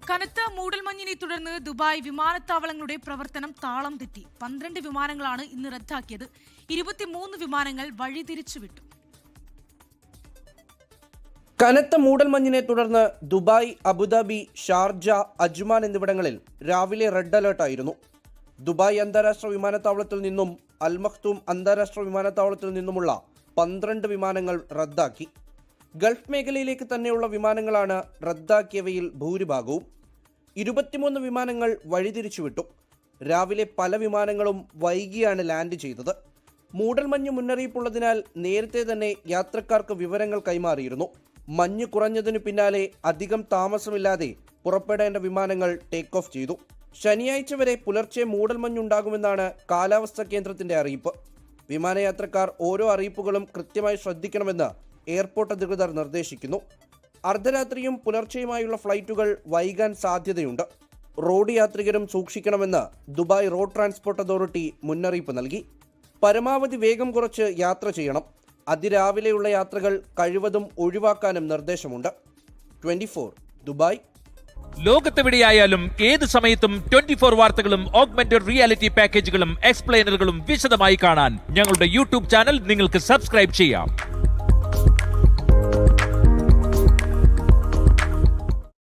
കനത്ത മൂടൽമഞ്ഞിനെ തുടർന്ന് ദുബായ് വിമാനത്താവളങ്ങളുടെ പ്രവർത്തനം താളം തെറ്റി. 12 വിമാനങ്ങളാണ് ഇന്ന് റദ്ദാക്കിയത്. 23 വിമാനങ്ങൾ വഴിതിരിച്ചുവിട്ടു. കനത്ത മൂടൽമഞ്ഞിനെ തുടർന്ന് ദുബായ്, അബുദാബി, ഷാർജ, അജ്മാൻ എന്നിവിടങ്ങളിൽ രാവിലെ റെഡ് അലേർട്ടായിരുന്നു. ദുബായ് അന്താരാഷ്ട്ര വിമാനത്താവളത്തിൽ നിന്നും അൽ മഖ്തൂം അന്താരാഷ്ട്ര വിമാനത്താവളത്തിൽ നിന്നുമുള്ള 12 വിമാനങ്ങൾ റദ്ദാക്കി. ഗൾഫ് മേഖലയിലേക്ക് തന്നെയുള്ള വിമാനങ്ങളാണ് റദ്ദാക്കിയവയിൽ ഭൂരിഭാഗവും. 23 വിമാനങ്ങൾ വഴിതിരിച്ചുവിട്ടു. രാവിലെ പല വിമാനങ്ങളും വൈകിയാണ് ലാൻഡ് ചെയ്തത്. മൂടൽമഞ്ഞ് മുന്നറിയിപ്പുള്ളതിനാൽ നേരത്തെ തന്നെ യാത്രക്കാർക്ക് വിവരങ്ങൾ കൈമാറിയിരുന്നു. മഞ്ഞ് കുറഞ്ഞതിനു പിന്നാലെ അധികം താമസമില്ലാതെ പുറപ്പെടേണ്ട വിമാനങ്ങൾ ടേക്ക് ഓഫ് ചെയ്തു. ശനിയാഴ്ച വരെ പുലർച്ചെ മൂടൽമഞ്ഞുണ്ടാകുമെന്നാണ് കാലാവസ്ഥാ കേന്ദ്രത്തിന്റെ അറിയിപ്പ്. വിമാനയാത്രക്കാർ ഓരോ അറിയിപ്പുകളും കൃത്യമായി ശ്രദ്ധിക്കണമെന്ന് എയർപോർട്ട് അധികൃതർ നിർദ്ദേശിക്കുന്നു. അർദ്ധരാത്രിയും പുലർച്ചെയുമായുള്ള ഫ്ലൈറ്റുകൾ വൈകാൻ സാധ്യതയുണ്ട്. റോഡ് യാത്രികരും സൂക്ഷിക്കണമെന്ന് ദുബായ് റോഡ് ട്രാൻസ്പോർട്ട് അതോറിറ്റി മുന്നറിയിപ്പ് നൽകി. പരമാവധി വേഗം കുറച്ച് യാത്ര ചെയ്യണം. അതിരാവിലെയുള്ള യാത്രകൾ കഴിവതും ഒഴിവാക്കാനും നിർദ്ദേശമുണ്ട്. 24 ദുബായ്. ലോകത്തെവിടെയായാലും ഏത് സമയത്തും 24 വാർത്തകളും ഓഗ്മെന്റഡ് റിയാലിറ്റി പാക്കേജുകളും എക്സ്പ്ലെയിനറുകളും വിശദമായി കാണാൻ ഞങ്ങളുടെ യൂട്യൂബ് ചാനൽ നിങ്ങൾക്ക് സബ്സ്ക്രൈബ് ചെയ്യാം.